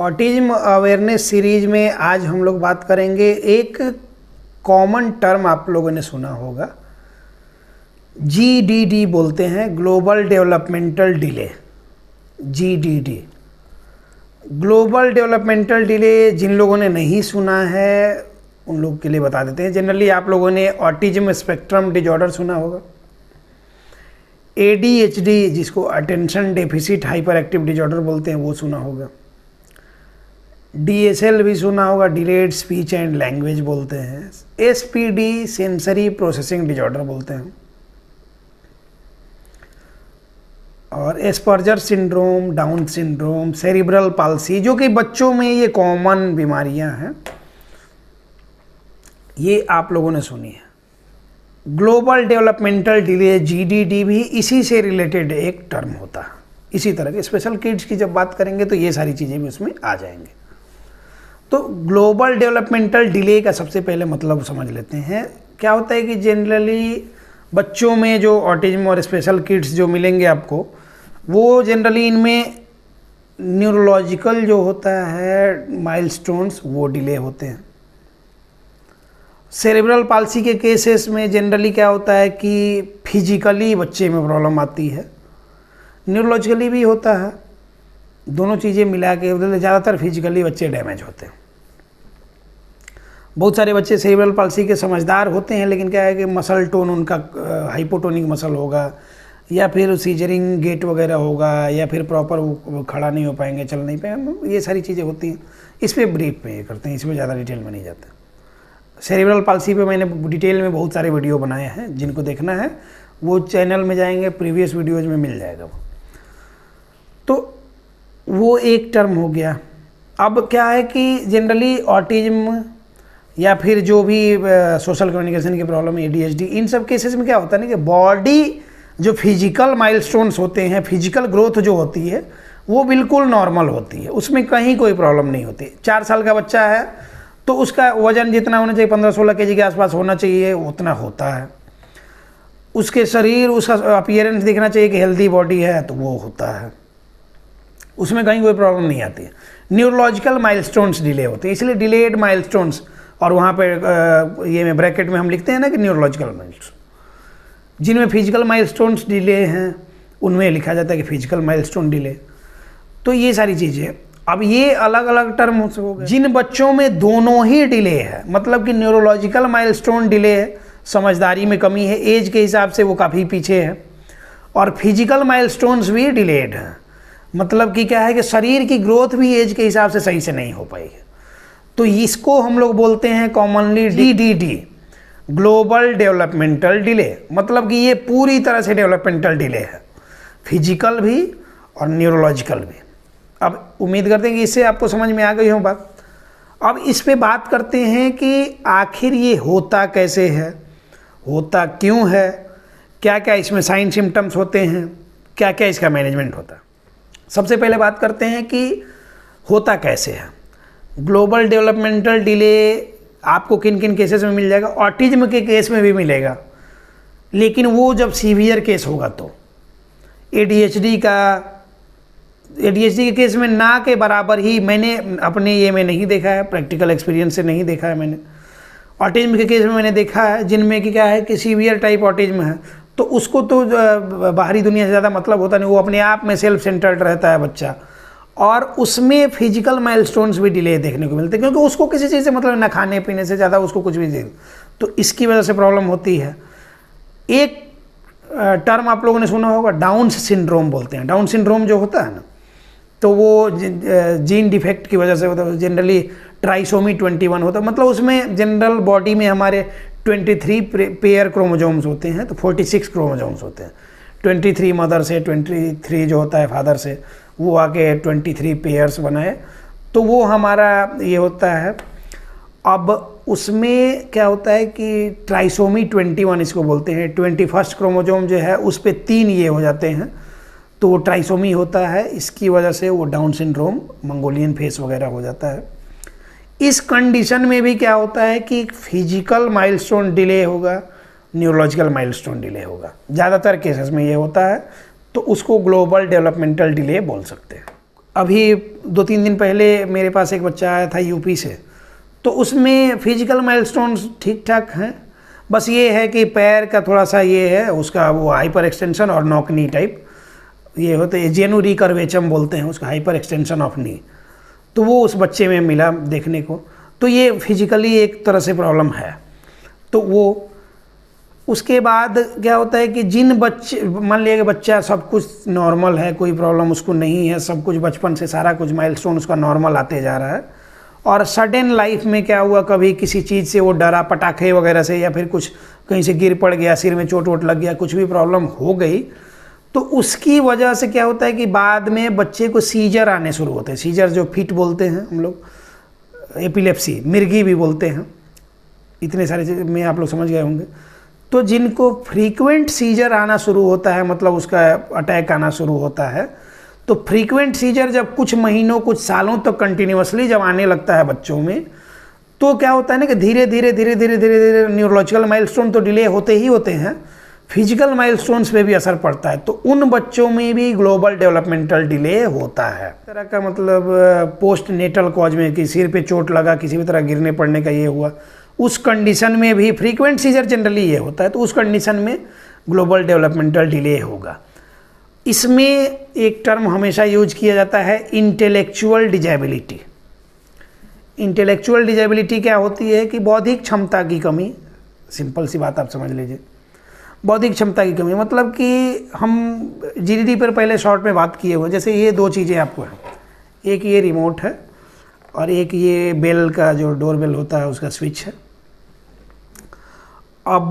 Autism awareness series में आज हम लोग बात करेंगे, एक कॉमन टर्म आप लोगों ने सुना होगा, GDD बोलते हैं, global developmental delay. GDD global developmental delay जिन लोगों ने नहीं सुना है उन लोग के लिए बता देते हैं। जनरली आप लोगों ने ऑटिज्म स्पेक्ट्रम डिजॉर्डर सुना होगा, ADHD जिसको attention deficit hyper active disorder बोलते हैं वो सुना होगा, DSL भी सुना होगा, डिलेड स्पीच एंड लैंग्वेज बोलते हैं, SPD सेंसरी प्रोसेसिंग डिजॉर्डर बोलते हैं, और Asperger syndrome, down syndrome, cerebral palsy, जो कि बच्चों में ये कॉमन बीमारियां हैं, ये आप लोगों ने सुनी है। ग्लोबल डेवलपमेंटल डिले GDD भी इसी से रिलेटेड एक टर्म होता है। इसी तरह के स्पेशल किड्स की जब बात करेंगे तो ये सारी चीज़ें भी उसमें आ जाएंगे। तो ग्लोबल डेवलपमेंटल डिले का सबसे पहले मतलब समझ लेते हैं। क्या होता है कि जनरली बच्चों में जो ऑटिज्म और स्पेशल किड्स जो मिलेंगे आपको, वो जनरली इनमें न्यूरोलॉजिकल जो होता है माइलस्टोन्स वो डिले होते हैं। सेरेब्रल पाल्सी के केसेस में जनरली क्या होता है कि फिजिकली बच्चे में प्रॉब्लम आती है, न्यूरोलॉजिकली भी होता है, दोनों चीज़ें मिला के ज़्यादातर फिजिकली बच्चे डैमेज होते हैं। बहुत सारे बच्चे सेरेब्रल पाल्सी के समझदार होते हैं, लेकिन क्या है कि मसल टोन उनका हाइपोटोनिक मसल होगा, या फिर सीजरिंग गेट वगैरह होगा, या फिर प्रॉपर वो खड़ा नहीं हो पाएंगे, चल नहीं पाएंगे, ये सारी चीज़ें होती हैं। इस पर ब्रीफ में ये करते हैं, इसमें ज़्यादा डिटेल में नहीं जाते। सेरेब्रल पाल्सी पे मैंने डिटेल में बहुत सारे वीडियो बनाए हैं, जिनको देखना है वो चैनल में जाएंगे, प्रीवियस वीडियोज़ में मिल जाएगा वो। तो वो एक टर्म हो गया। अब क्या है कि जनरली ऑटिज्म या फिर जो भी सोशल कम्युनिकेशन की प्रॉब्लम, ADHD, इन सब केसेस में क्या होता है ना कि बॉडी जो फिजिकल माइलस्टोन्स होते हैं, फिजिकल ग्रोथ जो होती है वो बिल्कुल नॉर्मल होती है, उसमें कहीं कोई प्रॉब्लम नहीं होती। 4 साल का बच्चा है तो उसका वजन जितना होना चाहिए 15-16 kg के आसपास होना चाहिए, उतना होता है। उसके शरीर, उसका अपीयरेंस दिखना चाहिए कि हेल्दी बॉडी है, तो वो होता है, उसमें कहीं कोई प्रॉब्लम नहीं आती है। न्यूरोलॉजिकल माइलस्टोन्स डिले होते हैं, इसलिए डिलेड माइलस्टोन्स, और वहाँ पे ये में ब्रैकेट में हम लिखते हैं ना कि न्यूरोलॉजिकल माइलस्टोन। जिनमें फिजिकल माइलस्टोन्स डिले हैं उनमें लिखा जाता है कि फिजिकल माइलस्टोन डिले। तो ये सारी चीज़ें, अब ये अलग अलग टर्म हो गए। जिन बच्चों में दोनों ही डिले है, मतलब कि न्यूरोलॉजिकल माइलस्टोन डिले है, समझदारी में कमी है, एज के हिसाब से वो काफ़ी पीछे है, और फिजिकल माइलस्टोन्स भी डिलेड हैं, मतलब कि क्या है कि शरीर की ग्रोथ भी एज के हिसाब से सही से नहीं हो पाएगी। तो इसको हम लोग बोलते हैं commonly GDD, global developmental delay. मतलब कि ये पूरी तरह से डेवलपमेंटल डिले है, फिजिकल भी और न्यूरोलॉजिकल भी। अब उम्मीद करते हैं कि इससे आपको समझ में आ गई हो बात। अब इस पे बात करते हैं कि आखिर ये होता कैसे है, होता क्यों है, क्या क्या इसमें साइन सिम्टम्स होते हैं, क्या क्या इसका मैनेजमेंट होता है। सबसे पहले बात करते हैं कि होता कैसे है। ग्लोबल डेवलपमेंटल डिले आपको किन किन केसेस में मिल जाएगा, ऑटिज्म के केस में भी मिलेगा, लेकिन वो जब सीवियर केस होगा तो। ADHD के केस में ना के बराबर ही, मैंने अपने ये में नहीं देखा है, प्रैक्टिकल एक्सपीरियंस से नहीं देखा है मैंने। ऑटिज्म के केस में मैंने देखा है जिनमें कि क्या है कि सीवियर टाइप ऑटिज्म है, तो उसको तो बाहरी दुनिया से ज़्यादा मतलब होता नहीं, वो अपने आप में सेल्फ सेंटर्ड रहता है बच्चा, और उसमें फिजिकल माइलस्टोन्स भी डिले देखने को मिलते हैं, क्योंकि उसको किसी चीज़ से मतलब ना खाने पीने से ज़्यादा उसको कुछ भी चाहिए, तो इसकी वजह से प्रॉब्लम होती है। एक टर्म आप लोगों ने सुना होगा, डाउन सिंड्रोम बोलते हैं। डाउन सिंड्रोम जो होता है ना, तो वो जीन डिफेक्ट की वजह से होता है, जनरली ट्राइसोमी 21 होता है, मतलब उसमें जनरल बॉडी में हमारे 23 पेयर क्रोमोजोम्स होते हैं, तो 46 क्रोमोजोम्स होते हैं। 23 मदर से, 23 जो होता है फादर से, वो आके 23 पेयर्स बनाए, तो वो हमारा ये होता है। अब उसमें क्या होता है कि ट्राइसोमी 21 इसको बोलते हैं, 21st क्रोमोजोम जो है उस पर 3 ये हो जाते हैं, तो वो ट्राइसोमी होता है, इसकी वजह से वो डाउन सिंड्रोम, मंगोलियन फेस वगैरह हो जाता है। इस कंडीशन में भी क्या होता है कि फिजिकल माइलस्टोन डिले होगा, न्यूरोलॉजिकल माइलस्टोन डिले होगा, ज़्यादातर केसेस में ये होता है, तो उसको ग्लोबल डेवलपमेंटल डिले बोल सकते हैं। अभी 2-3 दिन पहले मेरे पास एक बच्चा आया था यूपी से, तो उसमें फिजिकल माइलस्टोन्स ठीक ठाक हैं, बस ये है कि पैर का थोड़ा सा ये है उसका, वो हाइपर एक्सटेंशन और नॉक नी टाइप ये होते हैं, जेनु रिकर्वेचम बोलते हैं उसका, हाइपर एक्सटेंशन ऑफ नी। तो वो उस बच्चे में मिला देखने को, तो ये फिजिकली एक तरह से प्रॉब्लम है। तो वो उसके बाद क्या होता है कि जिन बच्चे, मान लिया कि बच्चा सब कुछ नॉर्मल है, कोई प्रॉब्लम उसको नहीं है, सब कुछ बचपन से सारा कुछ माइलस्टोन उसका नॉर्मल आते जा रहा है, और सडन लाइफ में क्या हुआ, कभी किसी चीज़ से वो डरा, पटाखे वगैरह से, या फिर कुछ कहीं से गिर पड़ गया, सिर में चोट वोट लग गया, कुछ भी प्रॉब्लम हो गई, तो उसकी वजह से क्या होता है कि बाद में बच्चे को सीजर आने शुरू होते हैं। सीजर जो फिट बोलते हैं हम लोग, एपिलेप्सी, मिर्गी भी बोलते हैं, इतने सारे चीज़ में आप लोग समझ गए होंगे। तो जिनको फ्रीक्वेंट सीजर आना शुरू होता है, मतलब उसका अटैक आना शुरू होता है, तो फ्रीक्वेंट सीजर जब कुछ महीनों कुछ सालों तक तो कंटिन्यूसली जब आने लगता है बच्चों में, तो क्या होता है ना कि धीरे धीरे न्यूरोलॉजिकल माइलस्टोन तो डिले होते ही होते हैं, फिजिकल माइलस्टोन्स पे भी असर पड़ता है। तो उन बच्चों में भी ग्लोबल डेवलपमेंटल डिले होता है। इस तरह का मतलब पोस्ट नेटल कॉज में कि सिर पे चोट लगा, किसी भी तरह गिरने पड़ने का ये हुआ, उस कंडीशन में भी फ्रीक्वेंट सीजर जनरली ये होता है, तो उस कंडीशन में ग्लोबल डेवलपमेंटल डिले होगा। इसमें एक टर्म हमेशा यूज किया जाता है, इंटेलेक्चुअल डिजेबिलिटी। इंटेलेक्चुअल डिजेबिलिटी क्या होती है कि बौद्धिक क्षमता की कमी, सिंपल सी बात आप समझ लीजिए, बौद्धिक क्षमता की कमी, मतलब कि हम जीडीडी पर पहले शॉर्ट में बात किए हुए, जैसे ये दो चीज़ें आपको हैं, एक ये रिमोट है और एक ये बेल का जो डोर बेल होता है उसका स्विच है। अब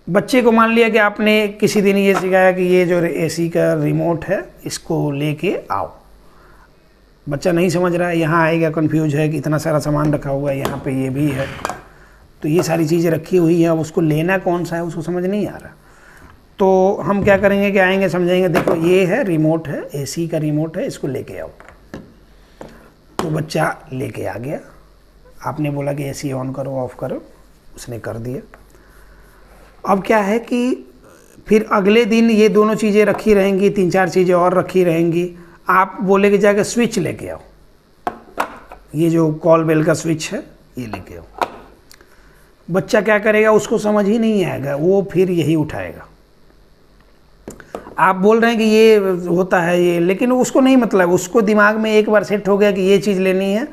बच्चे को मान लिया कि आपने किसी दिन ये सिखाया कि ये जो एसी का रिमोट है इसको लेके आओ, बच्चा नहीं समझ रहा है, यहाँ आएगा कंफ्यूज है कि इतना सारा सामान रखा हुआ है, यहाँ पे ये भी है, तो ये सारी चीज़ें रखी हुई हैं, अब उसको लेना कौन सा है उसको समझ नहीं आ रहा। तो हम क्या करेंगे कि आएंगे, समझाएंगे, देखो ये है रिमोट है, एसी का रिमोट है, इसको लेके आओ। तो बच्चा लेके आ गया, आपने बोला कि एसी ऑन करो ऑफ करो, उसने कर दिया। अब क्या है कि फिर अगले दिन ये दोनों चीज़ें रखी रहेंगी, 3-4 चीज़ें और रखी रहेंगी, आप बोले कि जाकर स्विच लेके आओ, ये जो कॉल बेल का स्विच है ये लेके आओ। बच्चा क्या करेगा, उसको समझ ही नहीं आएगा, वो फिर यही उठाएगा। आप बोल रहे हैं कि ये होता है ये, लेकिन उसको नहीं, मतलब उसको दिमाग में एक बार सेट हो गया कि ये चीज़ लेनी है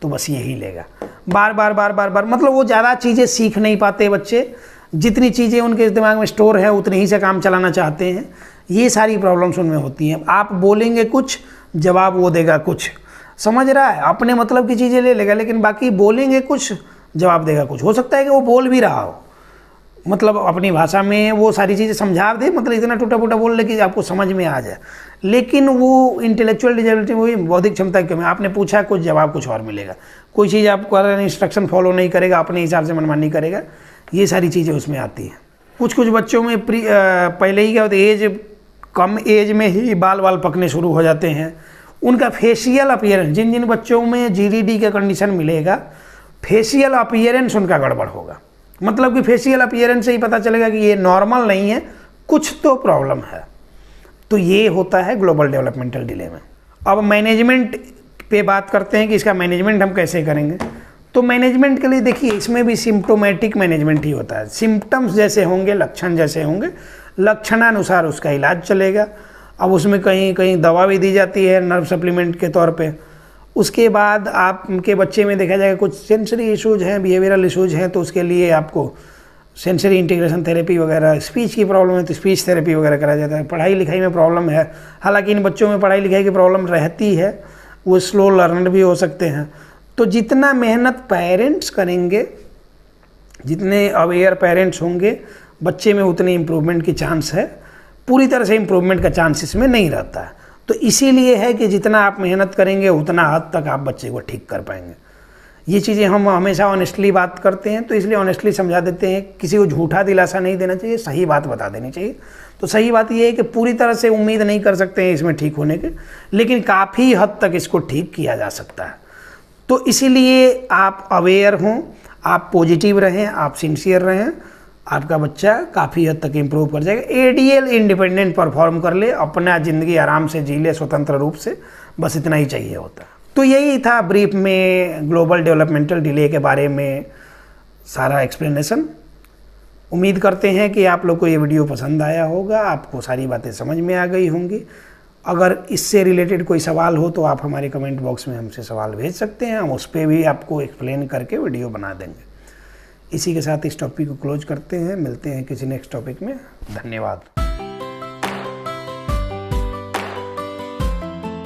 तो बस यही लेगा, बार बार, मतलब वो ज़्यादा चीज़ें सीख नहीं पाते बच्चे, जितनी चीज़ें उनके दिमाग में स्टोर है उतनी ही से काम चलाना चाहते हैं। ये सारी प्रॉब्लम्स उनमें होती हैं। आप बोलेंगे कुछ, जवाब वो देगा कुछ, समझ रहा है, अपने मतलब की चीज़ें ले लेगा, लेकिन बाकी बोलेंगे कुछ, जवाब देगा कुछ। हो सकता है कि वो बोल भी रहा हो, मतलब अपनी भाषा में वो सारी चीज़ें समझा दे, मतलब इतना टूटा फूटा बोल ले कि आपको समझ में आ जाए, लेकिन वो इंटेलेक्चुअल डिजेबिलिटी, वही बौद्धिक क्षमता की कमी। आपने पूछा कुछ, जवाब कुछ और मिलेगा, कोई चीज़ आपको इंस्ट्रक्शन फॉलो नहीं करेगा, अपने हिसाब से मनमानी करेगा, ये सारी चीज़ें उसमें आती हैं। कुछ बच्चों में पहले ही क्या होता है, एज कम एज में ही बाल पकने शुरू हो जाते हैं। उनका फेशियल अपीयरेंस, जिन बच्चों में जीडीडी का कंडीशन मिलेगा, फेशियल अपीयरेंस उनका गड़बड़ होगा, मतलब कि फेशियल अपीयरेंस से ही पता चलेगा कि ये नॉर्मल नहीं है, कुछ तो प्रॉब्लम है। तो ये होता है ग्लोबल डेवलपमेंटल डिले में। अब मैनेजमेंट पे बात करते हैं कि इसका मैनेजमेंट हम कैसे करेंगे। तो मैनेजमेंट के लिए देखिए, इसमें भी सिम्प्टोमेटिक मैनेजमेंट ही होता है। सिम्टम्स जैसे होंगे, लक्षण जैसे होंगे, लक्षणानुसार उसका इलाज चलेगा। अब उसमें कहीं कहीं दवा भी दी जाती है नर्व सप्लीमेंट के तौर पे। उसके बाद आपके बच्चे में देखा जाएगा कुछ सेंसरी इश्यूज हैं, बिहेवियरल इश्यूज हैं, तो उसके लिए आपको सेंसरी इंटीग्रेशन थेरेपी वगैरह, स्पीच की प्रॉब्लम है तो स्पीच थेरेपी वगैरह कराया जाता है। पढ़ाई लिखाई में प्रॉब्लम है, हालांकि इन बच्चों में पढ़ाई लिखाई की प्रॉब्लम रहती है, वो स्लो लर्नर भी हो सकते हैं। तो जितना मेहनत पेरेंट्स करेंगे, जितने अवेयर पेरेंट्स होंगे, बच्चे में उतनी इम्प्रूवमेंट की चांस है। पूरी तरह से इम्प्रूवमेंट का चांस इसमें नहीं रहता है। तो इसीलिए है कि जितना आप मेहनत करेंगे उतना हद तक आप बच्चे को ठीक कर पाएंगे। ये चीज़ें हम हमेशा ऑनेस्टली बात करते हैं, तो इसलिए ऑनेस्टली समझा देते हैं, किसी को झूठा दिलासा नहीं देना चाहिए, सही बात बता देनी चाहिए। तो सही बात ये है कि पूरी तरह से उम्मीद नहीं कर सकते हैं इसमें ठीक होने के, लेकिन काफ़ी हद तक इसको ठीक किया जा सकता है। तो इसीलिए आप अवेयर हों, आप पॉजिटिव रहें, आप सिंसियर रहें, आपका बच्चा काफ़ी हद तक इम्प्रूव कर जाएगा। एडीएल इंडिपेंडेंट परफॉर्म कर ले, अपना ज़िंदगी आराम से जी ले स्वतंत्र रूप से, बस इतना ही चाहिए होता है। तो यही था ब्रीफ में ग्लोबल डेवलपमेंटल डिले के बारे में सारा एक्सप्लेनेशन। उम्मीद करते हैं कि आप लोग को ये वीडियो पसंद आया होगा, आपको सारी बातें समझ में आ गई होंगी। अगर इससे रिलेटेड कोई सवाल हो तो आप हमारे कमेंट बॉक्स में हमसे सवाल भेज सकते हैं, हम उस पर भी आपको एक्सप्लेन करके वीडियो बना देंगे। इसी के साथ इस टॉपिक को क्लोज करते हैं, मिलते हैं किसी नेक्स्ट टॉपिक में। धन्यवाद।